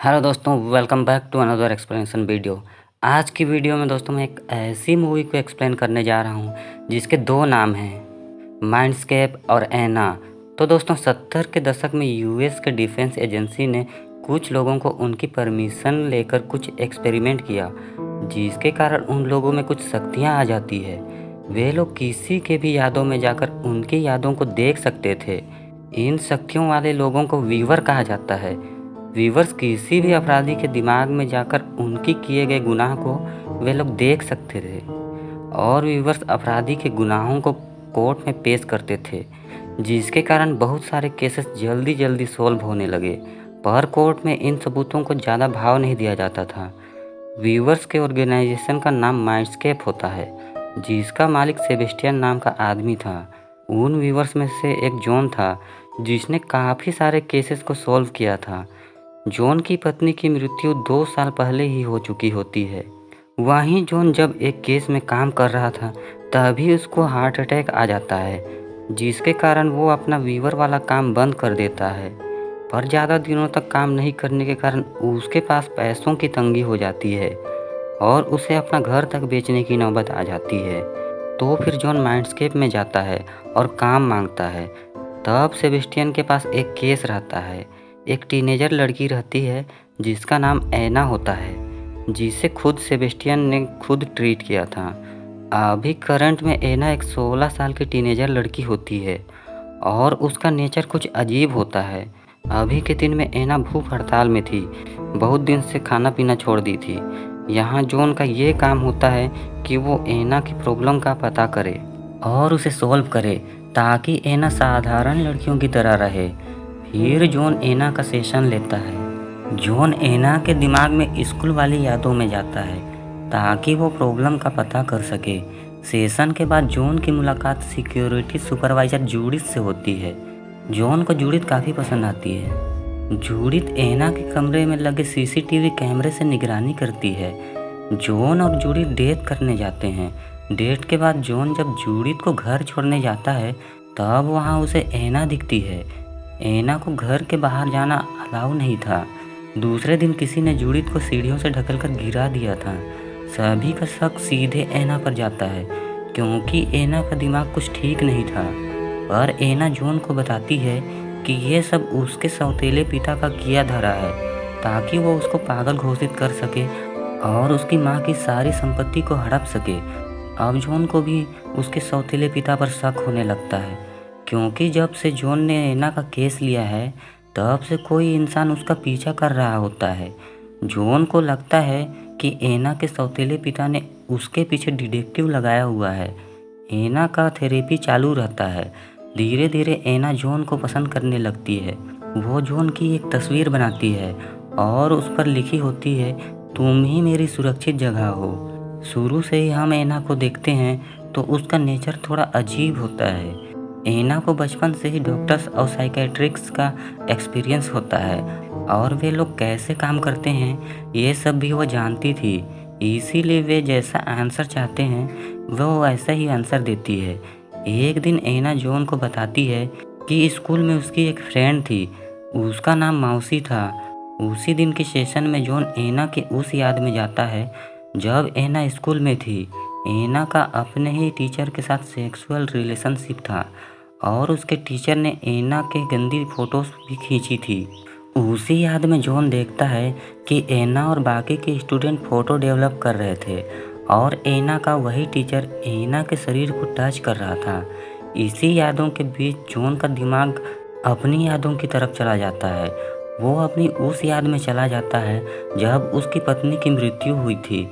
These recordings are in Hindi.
हेलो दोस्तों, welcome back to another explanation video. आज की वीडियो में दोस्तों मैं एक ऐसी मूवी को एक्सप्लेन करने जा रहा हूँ जिसके दो नाम हैं, माइंडस्केप और ऐना। तो दोस्तों 70 के दशक में यूएस के डिफेंस एजेंसी ने कुछ लोगों को उनकी परमिशन लेकर कुछ एक्सपेरिमेंट किया, जिसके कारण उन लोगों में कुछ शक्तियाँ आ जाती है। वे लोग किसी के भी यादों में जाकर उनकी यादों को देख सकते थे। इन शक्तियों वाले लोगों को वीवर कहा जाता है। वीवर्स किसी भी अपराधी के दिमाग में जाकर उनकी किए गए गुनाह को वे लोग देख सकते थे और वीवर्स अपराधी के गुनाहों को कोर्ट में पेश करते थे, जिसके कारण बहुत सारे केसेस जल्दी जल्दी सॉल्व होने लगे। पर कोर्ट में इन सबूतों को ज़्यादा भाव नहीं दिया जाता था। वीवर्स के ऑर्गेनाइजेशन का नाम माइंडस्केप होता है, जिसका मालिक सेबेस्टियन नाम का आदमी था। उन वीवर्स में से एक जॉन था, जिसने काफ़ी सारे केसेस को सॉल्व किया था। जॉन की पत्नी की मृत्यु 2 साल पहले ही हो चुकी होती है। वहीं जॉन जब एक केस में काम कर रहा था तभी उसको हार्ट अटैक आ जाता है, जिसके कारण वो अपना वीवर वाला काम बंद कर देता है। पर ज़्यादा दिनों तक काम नहीं करने के कारण उसके पास पैसों की तंगी हो जाती है और उसे अपना घर तक बेचने की नौबत आ जाती है। तो फिर जॉन माइंडस्केप में जाता है और काम मांगता है। तब सेबेस्टियन के पास एक केस रहता है। एक टीनेजर लड़की रहती है जिसका नाम ऐना होता है, जिसे खुद सेबेस्टियन ने खुद ट्रीट किया था। अभी करंट में ऐना एक 16 साल की टीनेजर लड़की होती है और उसका नेचर कुछ अजीब होता है। अभी के दिन में ऐना भूख हड़ताल में थी, बहुत दिन से खाना पीना छोड़ दी थी। यहाँ जॉन का ये काम होता है कि वो ऐना की प्रॉब्लम का पता करे और उसे सॉल्व करे, ताकि ऐना साधारण लड़कियों की तरह रहे। फिर जॉन ऐना का सेशन लेता है। जॉन ऐना के दिमाग में स्कूल वाली यादों में जाता है ताकि वो प्रॉब्लम का पता कर सके। सेशन के बाद जॉन की मुलाकात सिक्योरिटी सुपरवाइजर जूडिथ से होती है। जॉन को जूडिथ काफ़ी पसंद आती है। जूडिथ ऐना के कमरे में लगे सीसीटीवी कैमरे से निगरानी करती है। जॉन और जूडिथ डेट करने जाते हैं। डेट के बाद जॉन जब जूडिथ को घर छोड़ने जाता है तब वहाँ उसे ऐना दिखती है। ऐना को घर के बाहर जाना अलाउ नहीं था। दूसरे दिन किसी ने जूडिथ को सीढ़ियों से ढकलकर गिरा दिया था। सभी का शक सीधे ऐना पर जाता है, क्योंकि ऐना का दिमाग कुछ ठीक नहीं था। पर ऐना जॉन को बताती है कि ये सब उसके सौतेले पिता का किया धरा है, ताकि वो उसको पागल घोषित कर सके और उसकी माँ की सारी संपत्ति को हड़प सके। अब जॉन को भी उसके सौतेले पिता पर शक होने लगता है, क्योंकि जब से जॉन ने ऐना का केस लिया है तब से कोई इंसान उसका पीछा कर रहा होता है। जॉन को लगता है कि ऐना के सौतेले पिता ने उसके पीछे डिटेक्टिव लगाया हुआ है। ऐना का थेरेपी चालू रहता है। धीरे धीरे ऐना जॉन को पसंद करने लगती है। वो जॉन की एक तस्वीर बनाती है और उस पर लिखी होती है, तुम ही मेरी सुरक्षित जगह हो। शुरू से ही हम ऐना को देखते हैं तो उसका नेचर थोड़ा अजीब होता है। ऐना को बचपन से ही डॉक्टर्स और साइकेट्रिक्स का एक्सपीरियंस होता है और वे लोग कैसे काम करते हैं ये सब भी वो जानती थी। इसीलिए वे जैसा आंसर चाहते हैं वो वैसा ही आंसर देती है। एक दिन ऐना जॉन को बताती है कि स्कूल में उसकी एक फ्रेंड थी, उसका नाम मौसी था। उसी दिन के सेशन में जॉन ऐना के उस याद में जाता है जब ऐना स्कूल में थी। ऐना का अपने ही टीचर के साथ सेक्सुअल रिलेशनशिप था और उसके टीचर ने ऐना के गंदी फोटोज भी खींची थी। उसी याद में जॉन देखता है कि ऐना और बाकी के स्टूडेंट फ़ोटो डेवलप कर रहे थे और ऐना का वही टीचर ऐना के शरीर को टच कर रहा था। इसी यादों के बीच जॉन का दिमाग अपनी यादों की तरफ चला जाता है। वो अपनी उस याद में चला जाता है जब उसकी पत्नी की मृत्यु हुई थी।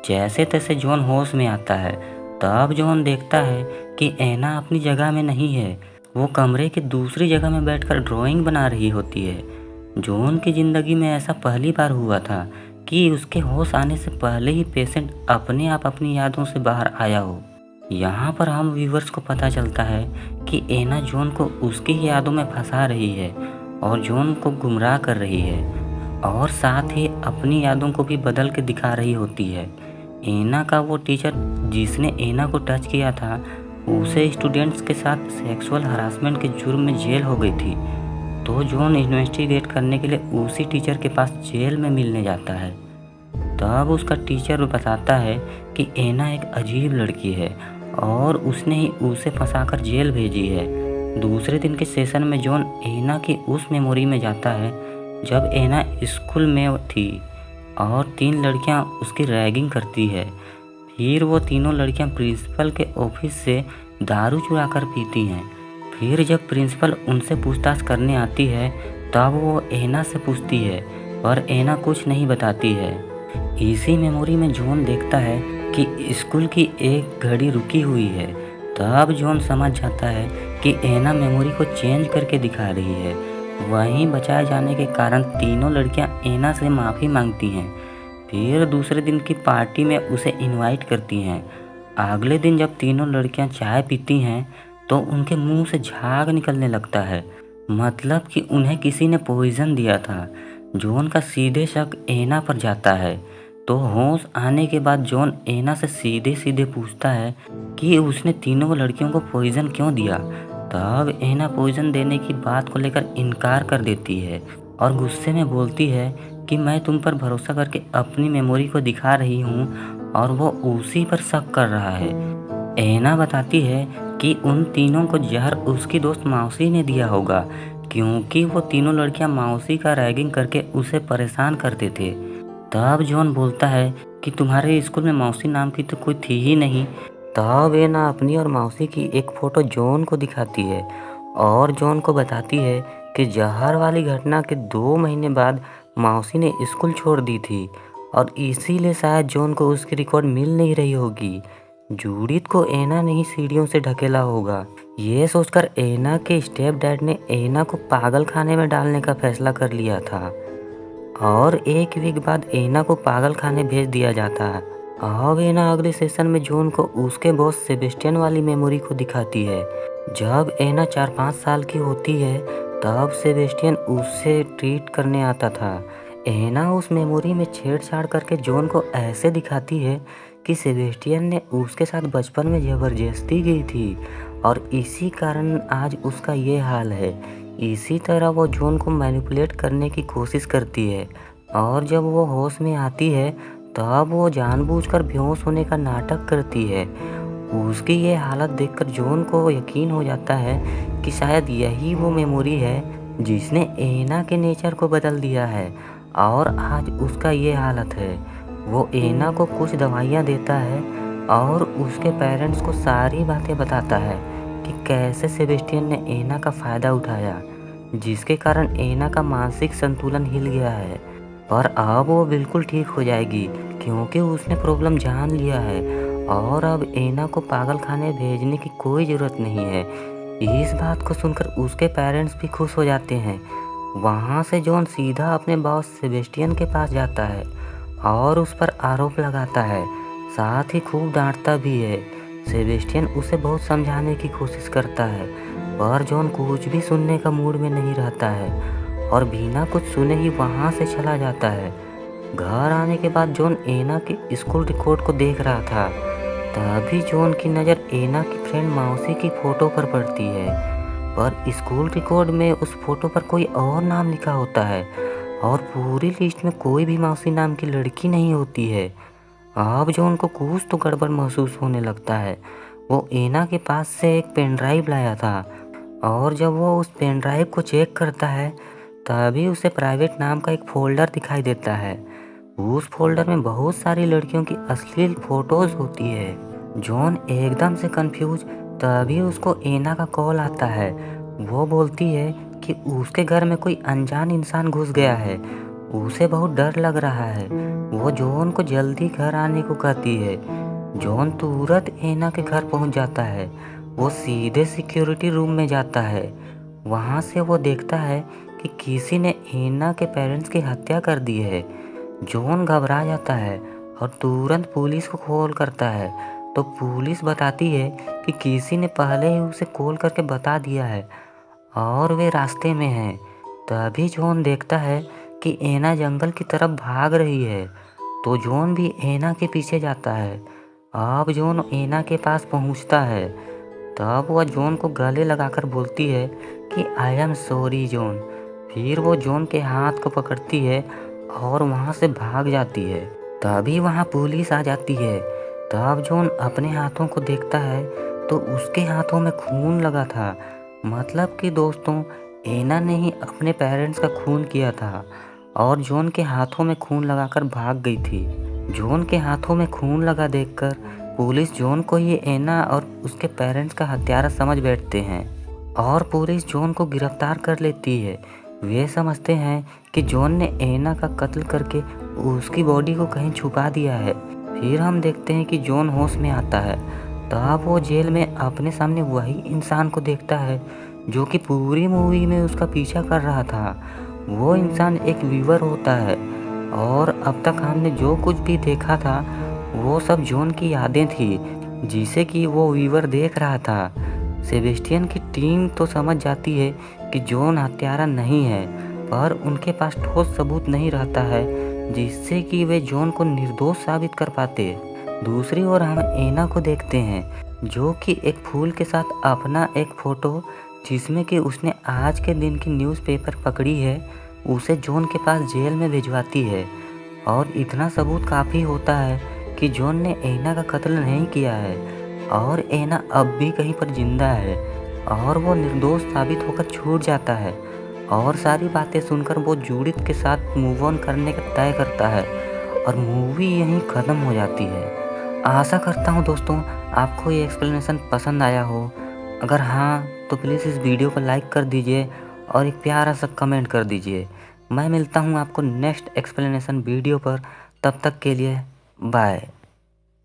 जैसे तैसे जॉन होश में आता है। तब जॉन देखता है कि ऐना अपनी जगह में नहीं है, वो कमरे की दूसरी जगह में बैठकर ड्राइंग बना रही होती है। जॉन की ज़िंदगी में ऐसा पहली बार हुआ था कि उसके होश आने से पहले ही पेशेंट अपने आप अपनी यादों से बाहर आया हो। यहाँ पर हम व्यूवर्स को पता चलता है कि ऐना जॉन को उसकी ही यादों में फंसा रही है और जॉन को गुमराह कर रही है और साथ ही अपनी यादों को भी बदल के दिखा रही होती है। ऐना का वो टीचर जिसने ऐना को टच किया था, उसे स्टूडेंट्स के साथ सेक्सुअल हरासमेंट के जुर्म में जेल हो गई थी। तो जॉन इन्वेस्टिगेट करने के लिए उसी टीचर के पास जेल में मिलने जाता है। तब उसका टीचर बताता है कि एना एक अजीब लड़की है और उसने ही उसे फंसाकर जेल भेजी है। दूसरे दिन के सेशन में जॉन एना की उस मेमोरी में जाता है जब एना स्कूल में थी और 3 लड़कियां उसकी रैगिंग करती है। फिर वो तीनों लड़कियां प्रिंसिपल के ऑफिस से दारू चुरा कर पीती हैं। फिर जब प्रिंसिपल उनसे पूछताछ करने आती है तब वो एना से पूछती है, पर एना कुछ नहीं बताती है। इसी मेमोरी में जॉन देखता है कि स्कूल की एक घड़ी रुकी हुई है। तब जॉन समझ जाता है कि एना मेमोरी को चेंज करके दिखा रही है। वहीं बचाए जाने के कारण तीनों लड़कियां एना से माफ़ी मांगती हैं। फिर दूसरे दिन की पार्टी में उसे इनवाइट करती हैं। अगले दिन जब तीनों लड़कियां चाय पीती हैं तो उनके मुंह से झाग निकलने लगता है, मतलब कि उन्हें किसी ने पॉइजन दिया था। जॉन का सीधे शक एना पर जाता है। तो होश आने के बाद जॉन एना से सीधे सीधे पूछता है कि उसने तीनों लड़कियों को पॉइजन क्यों दिया। तब एना पॉइजन देने की बात को लेकर इनकार कर देती है और गुस्से में बोलती है कि मैं तुम पर भरोसा करके अपनी मेमोरी को दिखा रही हूँ और वो उसी पर शक कर रहा है। एना बताती है कि उन तीनों को जहर उसकी दोस्त मौसी ने दिया होगा, क्योंकि वो तीनों लड़कियां मौसी का रैगिंग करके उसे परेशान करते थे। तब जॉन बोलता है कि तुम्हारे स्कूल में मौसी नाम की तो कोई थी ही नहीं। तब एना अपनी और मौसी की एक फ़ोटो जॉन को दिखाती है और जॉन को बताती है कि जहर वाली घटना के 2 महीने बाद मौसी ने स्कूल छोड़ दी थी और इसीलिए शायद जॉन को उसकी रिकॉर्ड मिल नहीं रही होगी। जूडिथ को एना ने ही सीढ़ियों से ढकेला होगा। ये सोचकर एना के स्टेप डैड ने एना को पागल खाने में डालने का फैसला कर लिया था और 1 वीक बाद एना को पागल खाने भेज दिया जाता है। अब एना अगले सेशन में जॉन को उसके बॉस सेबेस्टियन वाली मेमोरी को दिखाती है। जब एना 4-5 साल की होती है तब सेबेस्टियन उसे ट्रीट करने आता था। एना उस मेमोरी में छेड़छाड़ करके जॉन को ऐसे दिखाती है कि सेबेस्टियन ने उसके साथ बचपन में ज़बरदस्ती की थी और इसी कारण आज उसका ये हाल है। इसी तरह वो जॉन को मैनिपुलेट करने की कोशिश करती है और जब वो होश में आती है तब वो जानबूझकर बेहोश होने का नाटक करती है। उसकी ये हालत देखकर जॉन को यकीन हो जाता है कि शायद यही वो मेमोरी है जिसने एना के नेचर को बदल दिया है और आज उसका ये हालत है। वो एना को कुछ दवाइयाँ देता है और उसके पेरेंट्स को सारी बातें बताता है कि कैसे सेबेस्टियन ने एना का फ़ायदा उठाया, जिसके कारण एना का मानसिक संतुलन हिल गया है। पर अब वो बिल्कुल ठीक हो जाएगी क्योंकि उसने प्रॉब्लम जान लिया है और अब एना को पागल खाने भेजने की कोई ज़रूरत नहीं है। इस बात को सुनकर उसके पेरेंट्स भी खुश हो जाते हैं। वहाँ से जॉन सीधा अपने बॉस सेबेस्टियन के पास जाता है और उस पर आरोप लगाता है, साथ ही खूब डांटता भी है। सेबेस्टियन उसे बहुत समझाने की कोशिश करता है पर जॉन कुछ भी सुनने का मूड में नहीं रहता है और बिना कुछ सुने ही वहाँ से चला जाता है। घर आने के बाद जॉन एना के स्कूल रिकॉर्ड को देख रहा था। तभी जॉन की नज़र एना की फ्रेंड मौसी की फ़ोटो पर पड़ती है, पर स्कूल रिकॉर्ड में उस फोटो पर कोई और नाम लिखा होता है और पूरी लिस्ट में कोई भी मौसी नाम की लड़की नहीं होती है। अब जॉन को कुछ तो गड़बड़ महसूस होने लगता है। वो एना के पास से एक पेन ड्राइव लाया था और जब वो उस पेन ड्राइव को चेक करता है तभी उसे प्राइवेट नाम का एक फोल्डर दिखाई देता है। उस फोल्डर में बहुत सारी लड़कियों की अश्लील फोटोज होती है। जॉन एकदम से कंफ्यूज, तभी उसको एना का कॉल आता है। वो बोलती है कि उसके घर में कोई अनजान इंसान घुस गया है, उसे बहुत डर लग रहा है। वो जॉन को जल्दी घर आने को कहती है। जॉन तुरंत एना के घर पहुंच जाता है। वो सीधे सिक्योरिटी रूम में जाता है। वहां से वो देखता है कि किसी ने एना के पेरेंट्स की हत्या कर दी है। जॉन घबरा जाता है और तुरंत पुलिस को कॉल करता है। तो पुलिस बताती है कि किसी ने पहले ही उसे कॉल करके बता दिया है और वे रास्ते में हैं। तभी जॉन देखता है कि एना जंगल की तरफ भाग रही है, तो जॉन भी एना के पीछे जाता है। अब जॉन एना के पास पहुंचता है। तब वह जॉन को गले लगाकर बोलती है कि आई एम सॉरी जॉन, फिर वो जॉन के हाथ को पकड़ती है और वहाँ से भाग जाती है। तभी वहाँ पुलिस आ जाती है। तब जॉन अपने हाथों को देखता है तो उसके हाथों में खून लगा था। मतलब कि दोस्तों, एना ने ही अपने पेरेंट्स का खून किया था और जॉन के हाथों में खून लगाकर भाग गई थी। जॉन के हाथों में खून लगा देखकर पुलिस जॉन को ही एना और उसके पेरेंट्स का हत्यारा समझ बैठते हैं और पुलिस जॉन को गिरफ्तार कर लेती है। वे समझते हैं कि जॉन ने एना का कत्ल करके उसकी बॉडी को कहीं छुपा दिया है। फिर हम देखते हैं कि जॉन होश में आता है। तब वो जेल में अपने सामने वही इंसान को देखता है जो कि पूरी मूवी में उसका पीछा कर रहा था। वो इंसान एक वीवर होता है और अब तक हमने जो कुछ भी देखा था वो सब जॉन की यादें थी जिसे कि वो वीवर देख रहा था। सेबेस्टियन की टीम तो समझ जाती है कि जॉन हत्यारा नहीं है, पर उनके पास ठोस सबूत नहीं रहता है जिससे कि वे जॉन को निर्दोष साबित कर पाते। दूसरी ओर हम एना को देखते हैं जो कि एक फूल के साथ अपना एक फ़ोटो जिसमें कि उसने आज के दिन की न्यूज़पेपर पकड़ी है उसे जॉन के पास जेल में भिजवाती है। और इतना सबूत काफ़ी होता है कि जॉन ने एना का कत्ल नहीं किया है और एना अब भी कहीं पर जिंदा है और वो निर्दोष साबित होकर छूट जाता है। और सारी बातें सुनकर वो जूडिथ के साथ मूव ऑन करने का तय करता है और मूवी यहीं ख़त्म हो जाती है। आशा करता हूँ दोस्तों आपको ये एक्सप्लेनेशन पसंद आया हो। अगर हाँ तो प्लीज़ इस वीडियो को लाइक कर दीजिए और एक प्यारा सा कमेंट कर दीजिए। मैं मिलता हूँ आपको नेक्स्ट एक्सप्लेनेशन वीडियो पर। तब तक के लिए बाय।